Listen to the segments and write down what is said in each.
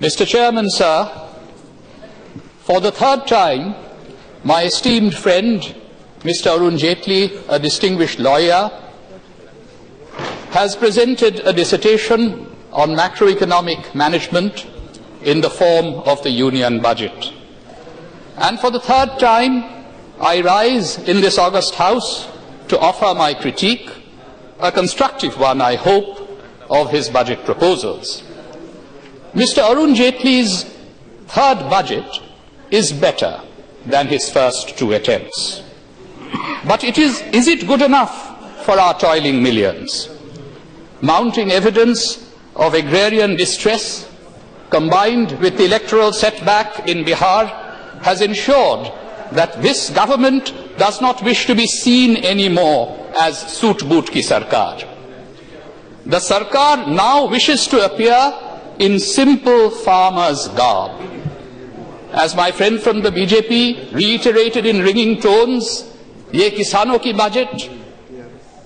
Mr. Chairman, sir, for the third time, my esteemed friend, Mr. Arun Jaitley, a distinguished lawyer, has presented a dissertation on macroeconomic management in the form of the Union Budget. And for the third time, I rise in this august House to offer my critique, a constructive one, I hope, of his budget proposals. Mr. Arun Jaitley's third budget is better than his first two attempts. But is it good enough for our toiling millions? Mounting evidence of agrarian distress, combined with the electoral setback in Bihar, has ensured that this government does not wish to be seen anymore as Soot Boot Ki Sarkar. The Sarkar now wishes to appear in simple farmers' garb. As my friend from the BJP reiterated in ringing tones, ye kisanon ki budget,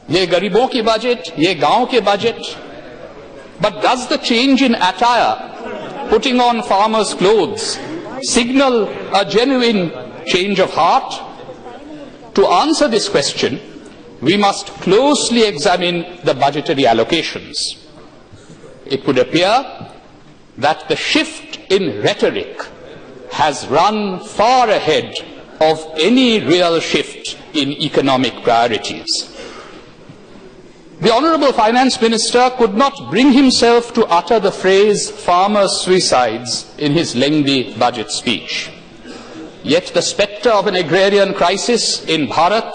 ye garibon ki budget, ye gaon ke budget. But does the change in attire, putting on farmers' clothes, signal a genuine change of heart? To answer this question, we must closely examine the budgetary allocations. It would appear that the shift in rhetoric has run far ahead of any real shift in economic priorities. The Honourable Finance Minister could not bring himself to utter the phrase farmers' suicides in his lengthy budget speech. Yet the spectre of an agrarian crisis in Bharat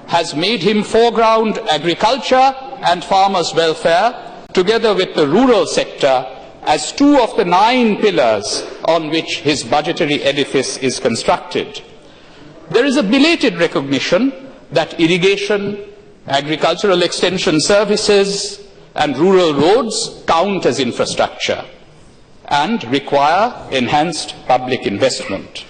has made him foreground agriculture and farmers' welfare, together with the rural sector, as two of the 9 pillars on which his budgetary edifice is constructed. There is a belated recognition that irrigation, agricultural extension services, and rural roads count as infrastructure and require enhanced public investment.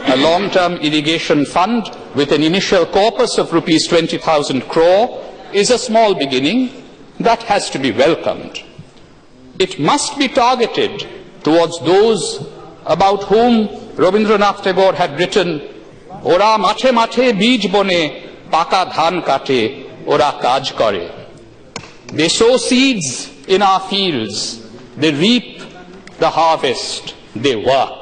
A long-term irrigation fund with an initial corpus of rupees 20,000 crore is a small beginning that has to be welcomed. It must be targeted towards those about whom Rabindranath Tagore had written, "Ora mathe mathe bij bone, paka dhan kate, ora kaj kare." They sow seeds in our fields, they reap the harvest, they work.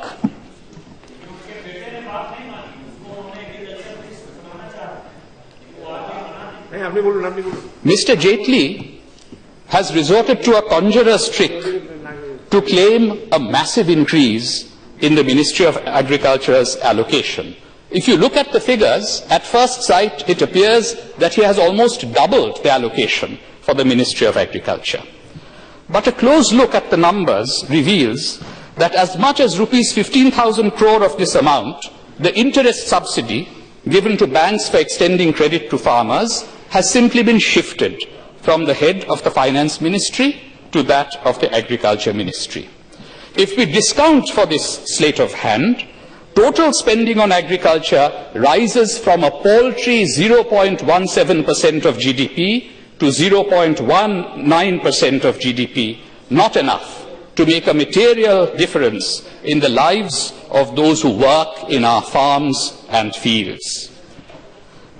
Mr. Jaitley has resorted to a conjurer's trick to claim a massive increase in the Ministry of Agriculture's allocation. If you look at the figures, at first sight it appears that he has almost doubled the allocation for the Ministry of Agriculture. But a close look at the numbers reveals that as much as rupees 15,000 crore of this amount, the interest subsidy given to banks for extending credit to farmers, has simply been shifted from the head of the Finance Ministry to that of the Agriculture Ministry. If we discount for this sleight of hand, total spending on agriculture rises from a paltry 0.17% of GDP to 0.19% of GDP, not enough to make a material difference in the lives of those who work in our farms and fields.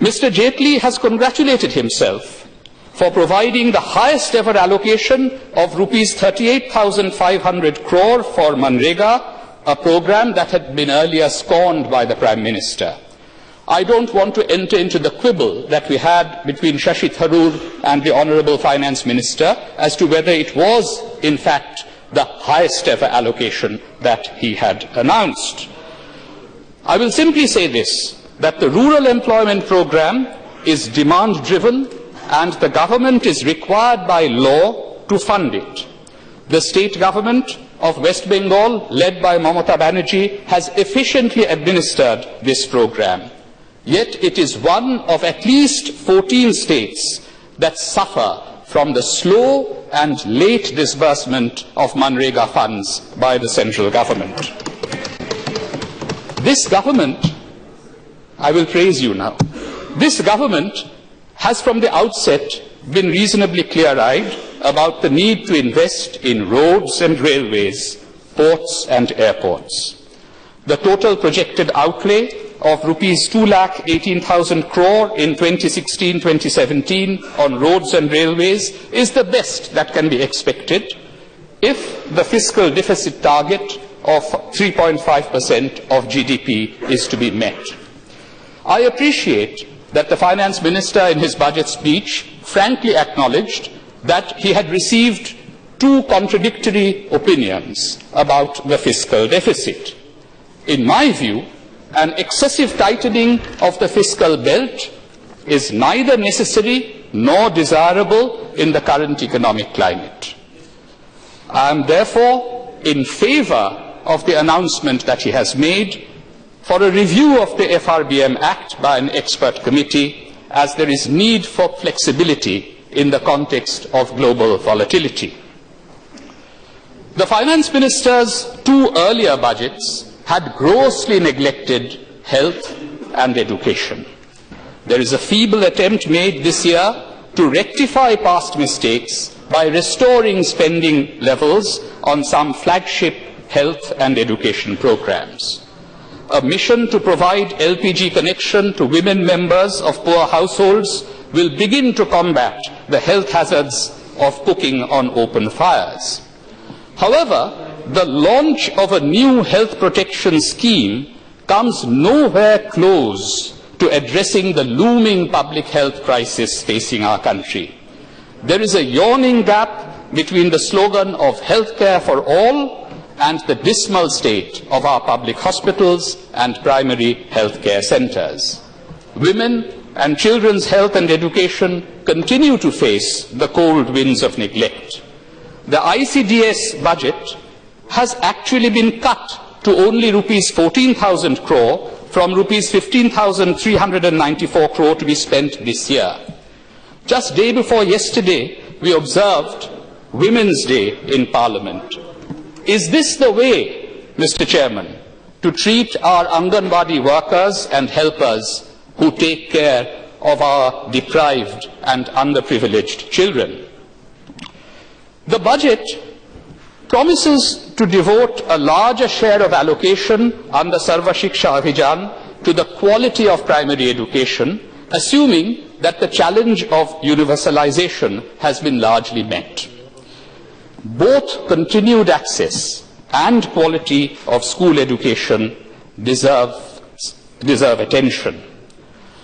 Mr. Jaitley has congratulated himself for providing the highest ever allocation of rupees 38,500 crore for Manrega, a program that had been earlier scorned by the Prime Minister. I don't want to enter into the quibble that we had between Shashi Tharoor and the Honourable Finance Minister as to whether it was, in fact, the highest ever allocation that he had announced. I will simply say this, that the rural employment program is demand-driven and the government is required by law to fund it. The state government of West Bengal, led by Mamata Banerjee, has efficiently administered this program. Yet it is one of at least 14 states that suffer from the slow and late disbursement of Manrega funds by the central government. This government, I will praise you now, this government has from the outset been reasonably clear-eyed about the need to invest in roads and railways, ports and airports. The total projected outlay of rupees 2,18,000 crore in 2016-2017 on roads and railways is the best that can be expected if the fiscal deficit target of 3.5% of GDP is to be met. I appreciate that the Finance Minister in his budget speech frankly acknowledged that he had received two contradictory opinions about the fiscal deficit. In my view, an excessive tightening of the fiscal belt is neither necessary nor desirable in the current economic climate. I am therefore in favour of the announcement that he has made for a review of the FRBM Act by an expert committee, as there is need for flexibility in the context of global volatility. The Finance Minister's two earlier budgets had grossly neglected health and education. There is a feeble attempt made this year to rectify past mistakes by restoring spending levels on some flagship health and education programs. A mission to provide LPG connection to women members of poor households will begin to combat the health hazards of cooking on open fires. However, the launch of a new health protection scheme comes nowhere close to addressing the looming public health crisis facing our country. There is a yawning gap between the slogan of healthcare for all and the dismal state of our public hospitals and primary healthcare centres. Women and children's health and education continue to face the cold winds of neglect. The ICDS budget has actually been cut to only rupees 14,000 crore from rupees 15,394 crore to be spent this year. Just day before yesterday, we observed Women's Day in Parliament. Is this the way, Mr. Chairman, to treat our Anganwadi workers and helpers who take care of our deprived and underprivileged children? The budget promises to devote a larger share of allocation under Sarva Shiksha Abhijan to the quality of primary education, assuming that the challenge of universalization has been largely met. Both continued access and quality of school education deserve attention.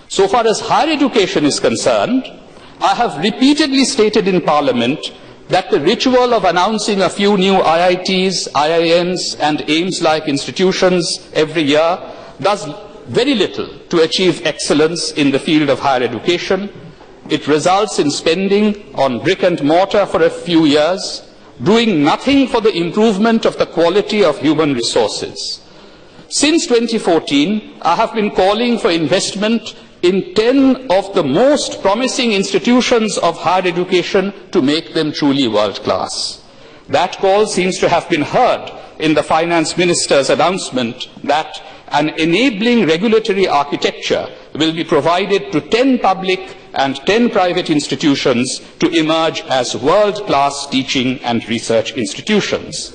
So far as higher education is concerned, I have repeatedly stated in Parliament that the ritual of announcing a few new IITs, IIMs and AIMS-like institutions every year does very little to achieve excellence in the field of higher education. It results in spending on brick and mortar for a few years, doing nothing for the improvement of the quality of human resources. Since 2014, I have been calling for investment in 10 of the most promising institutions of higher education to make them truly world-class. That call seems to have been heard in the Finance Minister's announcement that an enabling regulatory architecture will be provided to 10 public and 10 private institutions to emerge as world-class teaching and research institutions.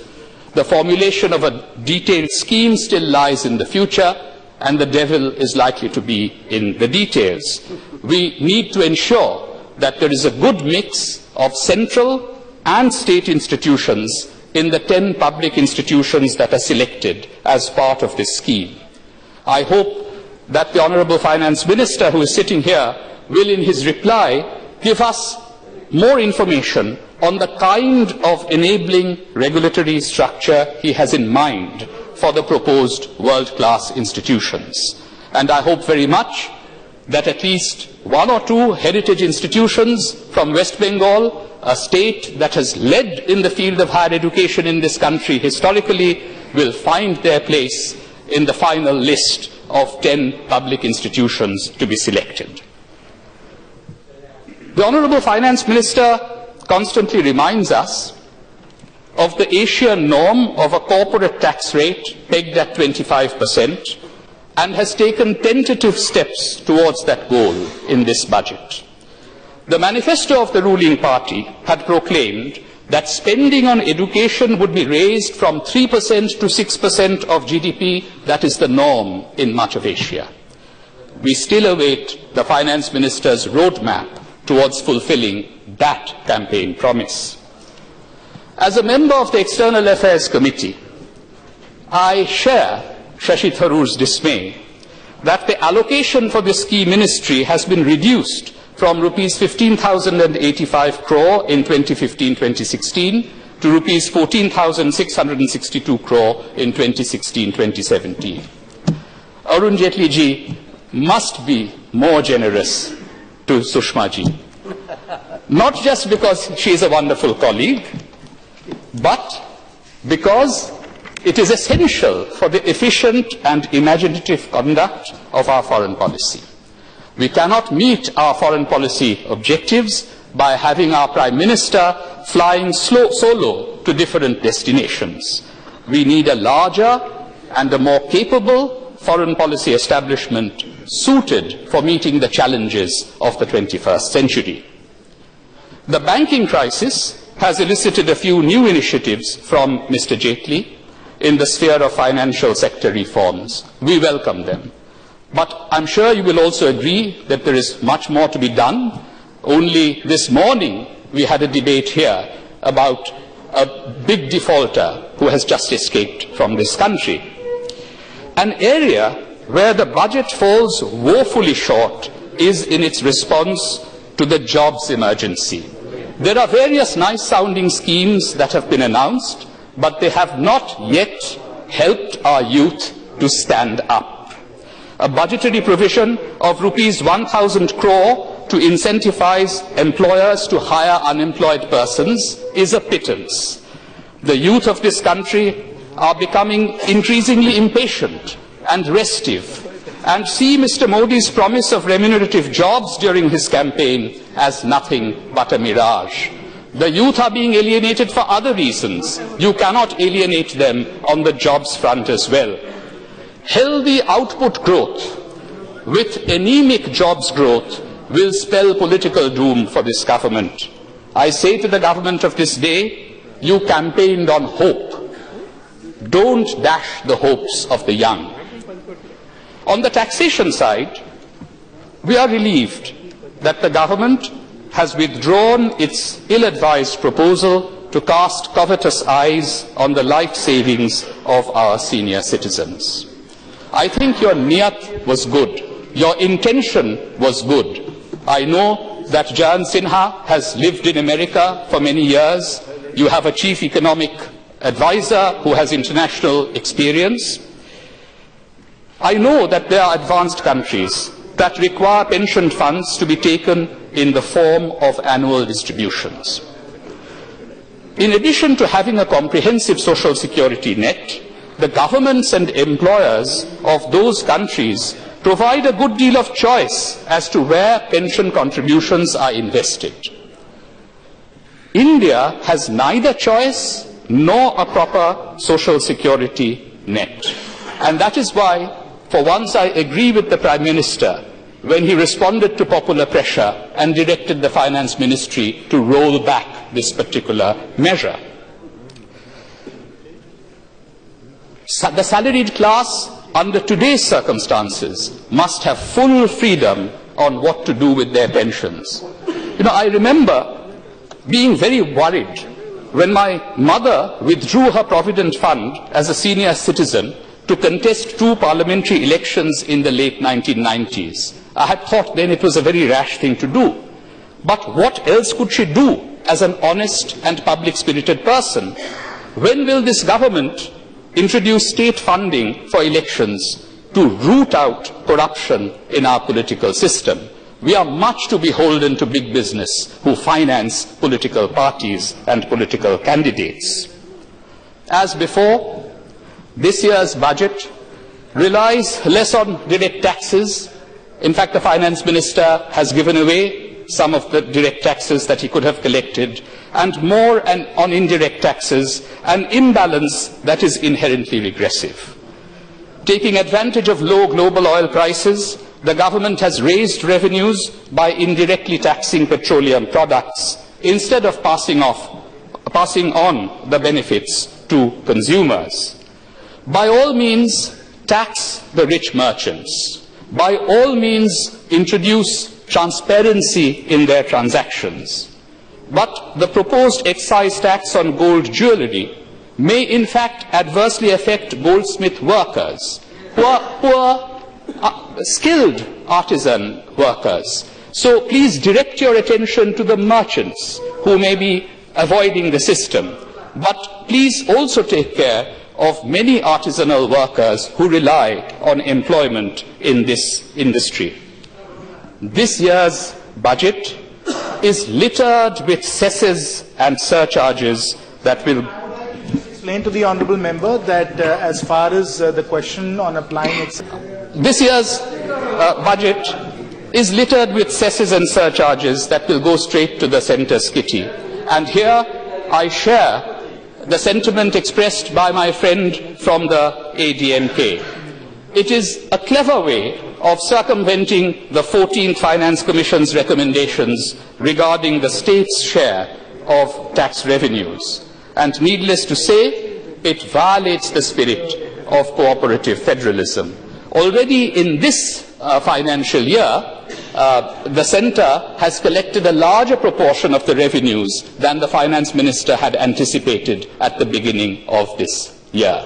The formulation of a detailed scheme still lies in the future, and the devil is likely to be in the details. We need to ensure that there is a good mix of central and state institutions in the 10 public institutions that are selected as part of this scheme. I hope that the Honourable Finance Minister, who is sitting here, will in his reply give us more information on the kind of enabling regulatory structure he has in mind for the proposed world-class institutions. And I hope very much that at least one or two heritage institutions from West Bengal, a state that has led in the field of higher education in this country historically, will find their place in the final list of 10 public institutions to be selected. The Honourable Finance Minister constantly reminds us of the Asian norm of a corporate tax rate pegged at 25% and has taken tentative steps towards that goal in this budget. The manifesto of the ruling party had proclaimed that spending on education would be raised from 3% to 6% of GDP. That is the norm in much of Asia. We still await the Finance Minister's roadmap towards fulfilling that campaign promise. As a member of the External Affairs Committee, I share Shashi Tharoor's dismay that the allocation for this key ministry has been reduced from rupees 15,085 crore in 2015-2016 to rupees 14,662 crore in 2016-2017. Arun Jaitley ji must be more generous to Sushma ji, not just because she is a wonderful colleague, but because it is essential for the efficient and imaginative conduct of our foreign policy. We cannot meet our foreign policy objectives by having our Prime Minister flying solo to different destinations. We need a larger and a more capable foreign policy establishment suited for meeting the challenges of the 21st century. The banking crisis has elicited a few new initiatives from Mr. Jaitley in the sphere of financial sector reforms. We welcome them. But I'm sure you will also agree that there is much more to be done. Only this morning we had a debate here about a big defaulter who has just escaped from this country. An area where the budget falls woefully short is in its response to the jobs emergency. There are various nice-sounding schemes that have been announced, but they have not yet helped our youth to stand up. A budgetary provision of rupees 1,000 crore to incentivize employers to hire unemployed persons is a pittance. The youth of this country are becoming increasingly impatient and restive and see Mr. Modi's promise of remunerative jobs during his campaign as nothing but a mirage. The youth are being alienated for other reasons. You cannot alienate them on the jobs front as well. Healthy output growth with anemic jobs growth will spell political doom for this government. I say to the government of this day, you campaigned on hope. Don't dash the hopes of the young. On the taxation side, we are relieved that the government has withdrawn its ill-advised proposal to cast covetous eyes on the life savings of our senior citizens. I think your niyat was good. Your intention was good. I know that Jayant Sinha has lived in America for many years. You have a chief economic advisor who has international experience. I know that there are advanced countries that require pension funds to be taken in the form of annual distributions. In addition to having a comprehensive social security net, the governments and employers of those countries provide a good deal of choice as to where pension contributions are invested. India has neither choice nor a proper social security net. And that is why, for once, I agree with the Prime Minister when he responded to popular pressure and directed the Finance Ministry to roll back this particular measure. The salaried class, under today's circumstances, must have full freedom on what to do with their pensions. I remember being very worried when my mother withdrew her provident fund as a senior citizen to contest 2 parliamentary elections in the late 1990s. I had thought then it was a very rash thing to do. But what else could she do as an honest and public-spirited person? When will this government introduce state funding for elections to root out corruption in our political system? We are much too beholden to big business who finance political parties and political candidates. As before, this year's budget relies less on direct taxes. In fact, the Finance Minister has given away some of the direct taxes that he could have collected, and more on indirect taxes, an imbalance that is inherently regressive. Taking advantage of low global oil prices, the government has raised revenues by indirectly taxing petroleum products instead of passing passing on the benefits to consumers. By all means, tax the rich merchants. By all means, introduce transparency in their transactions. But the proposed excise tax on gold jewellery may in fact adversely affect goldsmith workers, poor skilled artisan workers. So please direct your attention to the merchants who may be avoiding the system. But please also take care of many artisanal workers who rely on employment in this industry. This year's budget is littered with cesses and surcharges that will explain to the honourable member that as far as the question on applying this year's budget is littered with cesses and surcharges that will go straight to the centre's kitty. And here I share the sentiment expressed by my friend from the ADMK. It is a clever way of circumventing the 14th Finance Commission's recommendations regarding the state's share of tax revenues. And needless to say, it violates the spirit of cooperative federalism. Already in this financial year, the centre has collected a larger proportion of the revenues than the finance minister had anticipated at the beginning of this year.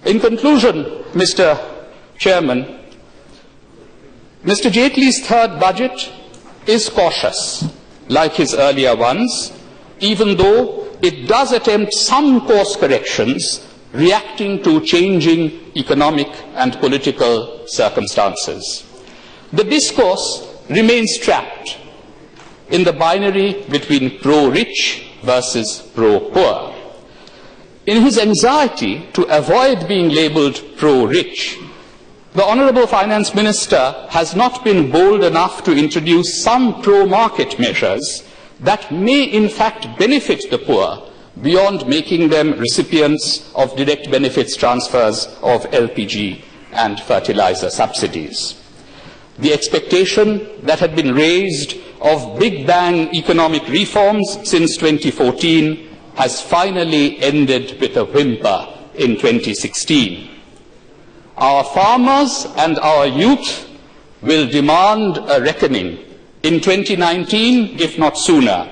In conclusion, Mr. Chairman, Mr. Jaitley's third budget is cautious, like his earlier ones, even though it does attempt some course corrections reacting to changing economic and political circumstances. The discourse remains trapped in the binary between pro-rich versus pro-poor. In his anxiety to avoid being labelled pro-rich, the Honourable Finance Minister has not been bold enough to introduce some pro-market measures that may in fact benefit the poor beyond making them recipients of direct benefits transfers of LPG and fertilizer subsidies. The expectation that had been raised of big bang economic reforms since 2014 has finally ended with a whimper in 2016. Our farmers and our youth will demand a reckoning in 2019, if not sooner,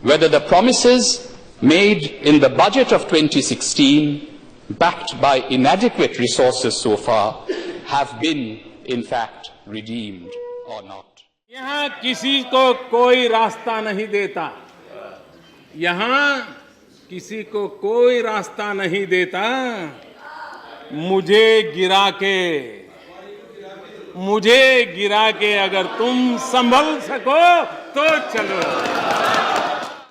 whether the promises made in the budget of 2016, backed by inadequate resources so far, have been, in fact, redeemed or not. यहाँ किसी को कोई रास्ता नहीं देता, यहाँ किसी को कोई रास्ता नहीं देता, मुझे गिरा के अगर तुम संभल सको तो चलो।